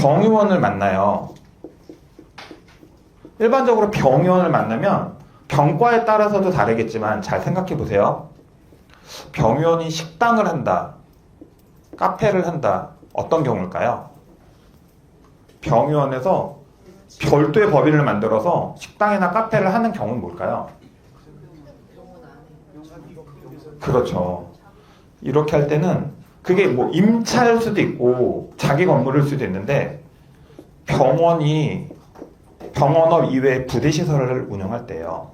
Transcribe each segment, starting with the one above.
병의원을 만나요. 일반적으로 병의원을 만나면 병과에 따라서도 다르겠지만 잘 생각해 보세요. 병의원이 식당을 한다, 카페를 한다. 어떤 경우일까요? 병의원에서 별도의 법인을 만들어서 식당이나 카페를 하는 경우는 뭘까요? 그렇죠. 이렇게 할 때는 그게 뭐 임차일 수도 있고 자기 건물일 수도 있는데 병원업 이외에 부대시설을 운영할 때요.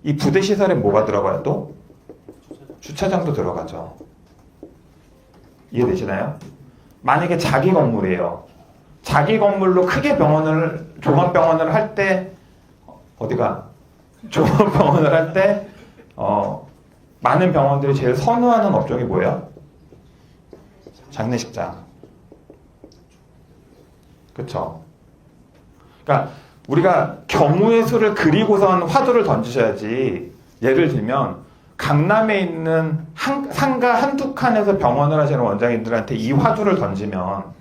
이 부대시설에 뭐가 들어가요 또? 주차장도 들어가죠. 이해되시나요? 만약에 자기 건물이에요. 자기 건물로 크게 종합병원을 할 때, 종합병원을 할 때, 많은 병원들이 제일 선호하는 업종이 뭐예요? 장례식장. 그쵸? 그러니까 우리가 경우의 수를 그리고선 화두를 던지셔야지. 예를 들면 강남에 있는 상가 한두 칸에서 병원을 하시는 원장님들한테 이 화두를 던지면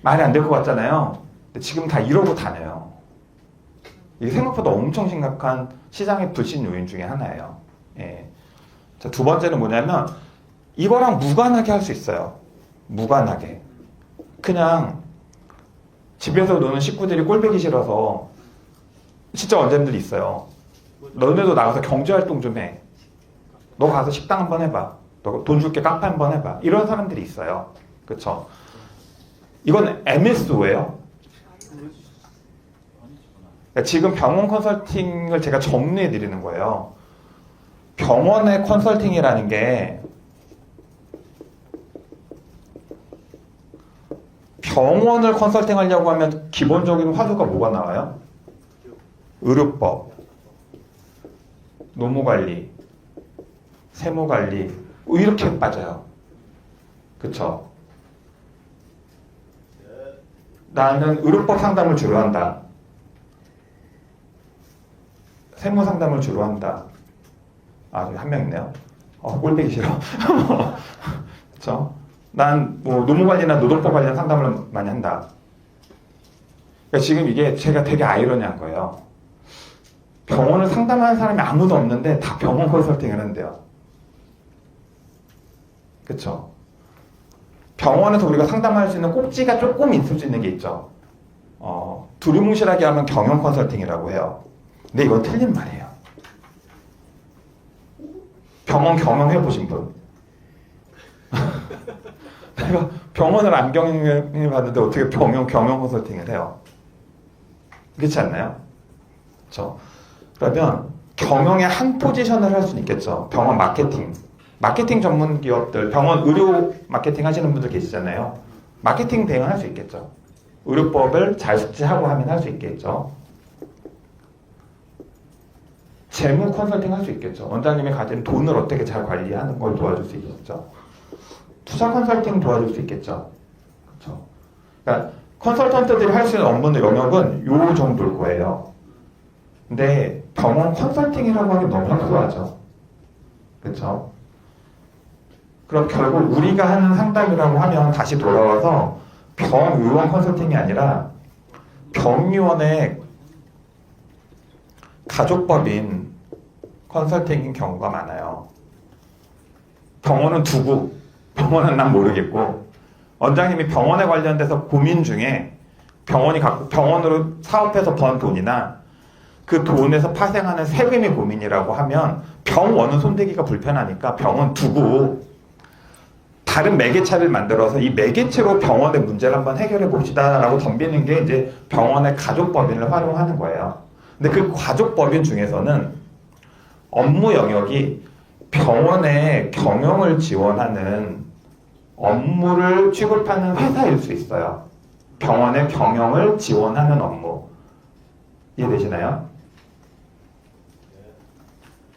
말이 안 될 것 같잖아요. 근데 지금 다 이러고 다녀요. 이게 생각보다 엄청 심각한 시장의 불신 요인 중에 하나예요. 예. 자, 두 번째는 뭐냐면 이거랑 무관하게 할 수 있어요. 무관하게. 그냥 집에서 노는 식구들이 꼴보기 싫어서 진짜 원장님들이 있어요. 너네도 나가서 경제활동 좀 해. 너 가서 식당 한번 해봐. 너 돈 줄게 카페 한번 해봐. 이런 사람들이 있어요. 그쵸? 이건 MSO예요. 그러니까 지금 병원 컨설팅을 제가 정리해 드리는 거예요. 병원의 컨설팅이라는 게 병원을 컨설팅 하려고 하면 기본적인 화두가 뭐가 나와요? 의료법, 노무관리, 세무관리 이렇게 빠져요. 그쵸? 나는 의료법 상담을 주로 한다. 세무 상담을 주로 한다. 아, 저기 한 명 있네요. 꼴보기 싫어. 그쵸? 난 뭐 노무관리나 노동법 관련 상담을 많이 한다. 그러니까 지금 이게 제가 되게 아이러니한 거예요. 병원을 상담하는 사람이 아무도 없는데 다 병원 컨설팅을 한대요. 그쵸? 병원에서 우리가 상담할 수 있는 꼭지가 조금 있을 수 있는 게 있죠. 두루뭉실하게 하면 경영 컨설팅이라고 해요. 근데 이건 틀린 말이에요. 병원 경영해 보신 분? 내가 병원을 안 경영해 봤는데 어떻게 경영 컨설팅을 해요? 그렇지 않나요? 그렇죠? 그러면 경영의 한 포지션을 할 수는 있겠죠. 병원 마케팅 전문 기업들, 병원 의료 마케팅 하시는 분들 계시잖아요. 마케팅 대응을 할 수 있겠죠. 의료법을 잘 숙지하고 하면 할 수 있겠죠. 재무 컨설팅 할 수 있겠죠. 원장님이 가진 돈을 어떻게 잘 관리하는 걸 도와줄 수 있겠죠. 투자 컨설팅 도와줄 수 있겠죠. 그렇죠. 그러니까 컨설턴트들이 할 수 있는 업무의 영역은 요 정도일 거예요. 근데 병원 컨설팅이라고 하기 너무 생소하죠. 그렇죠. 그럼 결국 우리가 하는 상담이라고 하면 다시 돌아와서 병의원 컨설팅이 아니라 병의원의 가족법인 컨설팅인 경우가 많아요. 병원은 두고 병원은 난 모르겠고 원장님이 병원에 관련돼서 고민 중에 병원으로 사업해서 번 돈이나 그 돈에서 파생하는 세금이 고민이라고 하면 병원은 손대기가 불편하니까 병원 두고 다른 매개체를 만들어서 이 매개체로 병원의 문제를 한번 해결해 봅시다 라고 덤비는 게 이제 병원의 가족법인을 활용하는 거예요. 근데 그 가족법인 중에서는 업무 영역이 병원의 경영을 지원하는 업무를 취급하는 회사일 수 있어요. 병원의 경영을 지원하는 업무. 이해되시나요?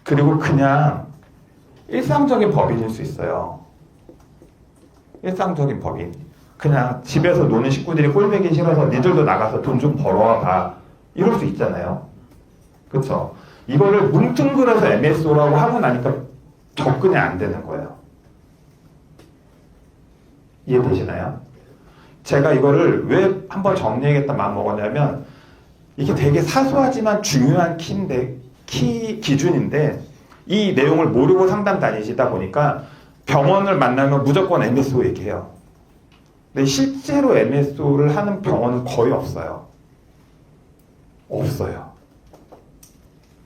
그리고 그냥 일상적인 법인일 수 있어요. 일상적인 법인. 그냥 집에서 노는 식구들이 꼴보기 싫어서 니들도 나가서 돈 좀 벌어와 봐. 이럴 수 있잖아요. 그쵸? 이거를 뭉뚱그려서 MSO라고 하고 나니까 접근이 안 되는 거예요. 이해되시나요? 제가 이거를 왜 한번 정리하겠다 마음 먹었냐면 이게 되게 사소하지만 중요한 기준인데 이 내용을 모르고 상담 다니시다 보니까 병원을 만나면 무조건 MSO 얘기해요. 근데 실제로 MSO를 하는 병원은 거의 없어요. 없어요.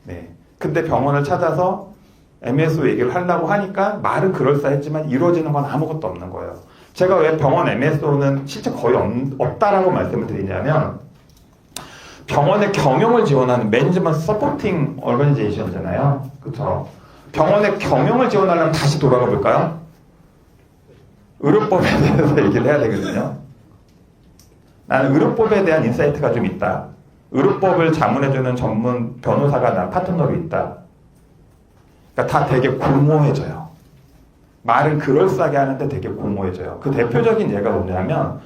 네. 근데 병원을 찾아서 MSO 얘기를 하려고 하니까 말은 그럴싸했지만 이루어지는 건 아무것도 없는 거예요. 제가 왜 병원 MSO는 실제 거의 없다라고 말씀을 드리냐면 병원의 경영을 지원하는 매니지먼트 서포팅 얼거니제이션이잖아요. 그렇죠? 병원의 경영을 지원하려면 다시 돌아가 볼까요? 의료법에 대해서 얘기를 해야 되거든요. 나는 의료법에 대한 인사이트가 좀 있다. 의료법을 자문해주는 전문 변호사가 난 파트너로 있다. 그러니까 다 되게 공모해져요. 말은 그럴싸하게 하는데 되게 공모해져요. 그 대표적인 예가 뭐냐면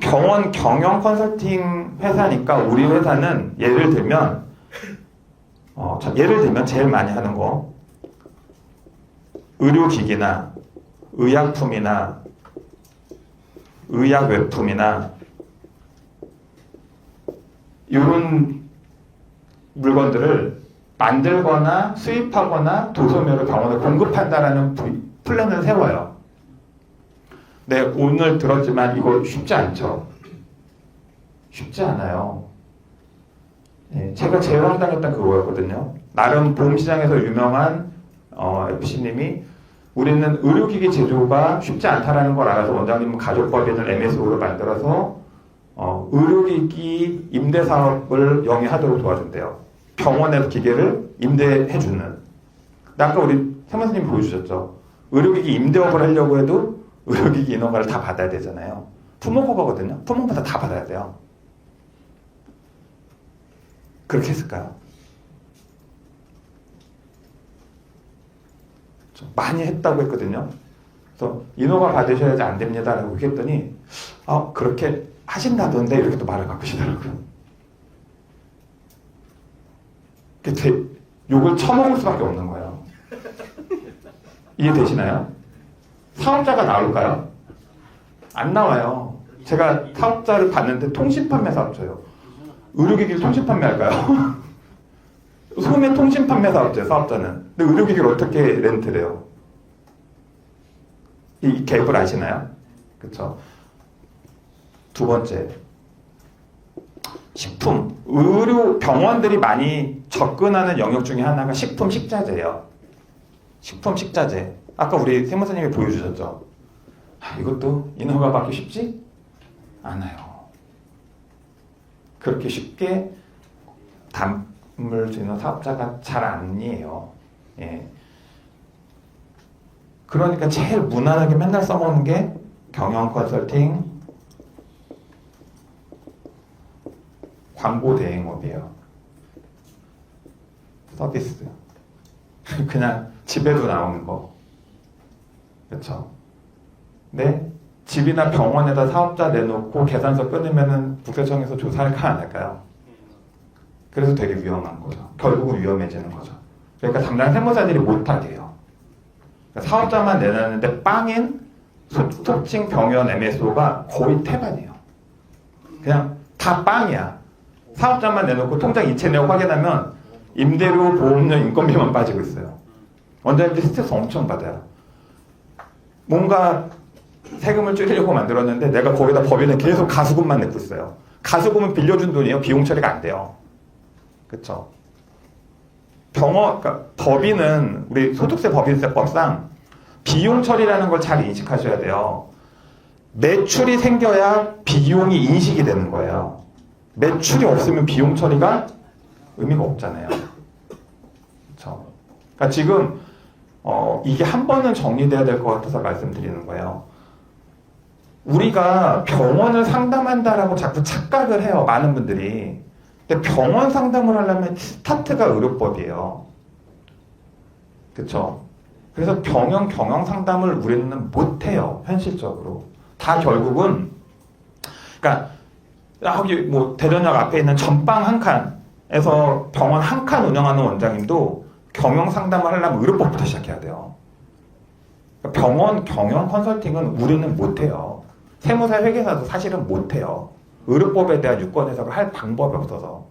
병원 경영 컨설팅 회사니까 우리 회사는 예를 들면 제일 많이 하는 거 의료기기나 의약품이나 의약 외품이나 이런 물건들을 만들거나 수입하거나 도소매로 병원에 공급한다라는 플랜을 세워요. 네, 오늘 들었지만 이거 쉽지 않죠? 쉽지 않아요. 네, 제가 제일 황당했던 그거였거든요. 나름 보험시장에서 유명한 FC님이 우리는 의료기기 제조가 쉽지 않다라는 걸 알아서 원장님은 가족법인을 MSO로 만들어서 의료기기 임대 사업을 영위하도록 도와준대요. 병원에서 기계를 임대해주는. 아까 우리 세만스님 보여주셨죠. 의료기기 임대업을 하려고 해도 의료기기 인허가를 다 받아야 되잖아요. 품목허가거든요. 품목마다 다 받아야 돼요. 그렇게 했을까요? 많이 했다고 했거든요. 그래서 인허가 받으셔야지 안 됩니다라고 얘기했더니 그렇게 하신다던데 이렇게 또 말을 바꾸시더라고요. 욕을 처먹을 수밖에 없는 거예요. 이해되시나요? 사업자가 나올까요? 안 나와요. 제가 사업자를 봤는데 통신판매 사업자예요. 의료기기를 통신판매할까요? 소매 통신판매 사업자예요, 사업자는. 근데 의료기기를 어떻게 렌트를 해요? 이 갭을 아시나요? 그렇죠? 두 번째, 식품, 의료 병원들이 많이 접근하는 영역 중에 하나가 식품 식자재예요. 식품 식자재. 아까 우리 세무사님이 보여주셨죠. 이것도 인허가 받기 쉽지 않아요. 그렇게 쉽게 담을 수 있는 사업자가 잘 아니에요. 예. 그러니까 제일 무난하게 맨날 써먹는 게 경영 컨설팅, 광고 대행업이에요. 서비스. 그냥 집에도 나오는 거. 그렇죠? 네? 집이나 병원에다 사업자 내놓고 계산서 끊으면은 국세청에서 조사할까 안 할까요? 그래서 되게 위험한 거죠. 결국은 위험해지는 거죠. 그러니까 담당 세무사들이 못하게 해요. 그러니까 사업자만 내놨는데 빵인 소칭 병원 MSO가 거의 태반이에요. 그냥 다 빵이야. 사업자만 내놓고 통장 이체 내역 확인하면 임대료, 보험료, 인건비만 빠지고 있어요. 원장님들 스트레스 엄청 받아요. 뭔가 세금을 줄이려고 만들었는데 내가 거기다 법인에 계속 가수금만 내고 있어요. 가수금은 빌려준 돈이에요. 비용 처리가 안 돼요. 그렇죠? 그러니까 법인은 우리 소득세 법인세법상 비용 처리라는 걸 잘 인식하셔야 돼요. 매출이 생겨야 비용이 인식이 되는 거예요. 매출이 없으면 비용 처리가 의미가 없잖아요. 그렇죠? 그러니까 지금 이게 한 번은 정리돼야 될 것 같아서 말씀드리는 거예요. 우리가 병원을 상담한다라고 자꾸 착각을 해요. 많은 분들이. 근데 병원 상담을 하려면 스타트가 의료법이에요. 그렇죠? 그래서 경영 상담을 우리는 못해요. 현실적으로. 다 결국은 그러니까 여기 뭐 대전역 앞에 있는 전방 한 칸에서 병원 한 칸 운영하는 원장님도 경영 상담을 하려면 의료법부터 시작해야 돼요. 병원 경영 컨설팅은 우리는 못해요. 세무사 회계사도 사실은 못해요. 의료법에 대한 유권 해석을 할 방법이 없어서.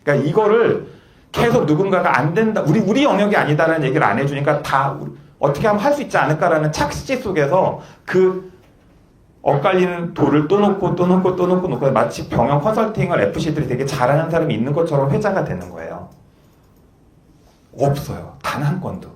그러니까 이거를 계속 누군가가 안 된다, 우리 영역이 아니다라는 얘기를 안 해주니까 다 어떻게 하면 할 수 있지 않을까라는 착시 속에서 그 엇갈리는 돌을 또 놓고 마치 병영 컨설팅을 FC들이 되게 잘하는 사람이 있는 것처럼 회자가 되는 거예요. 없어요. 단 한 건도.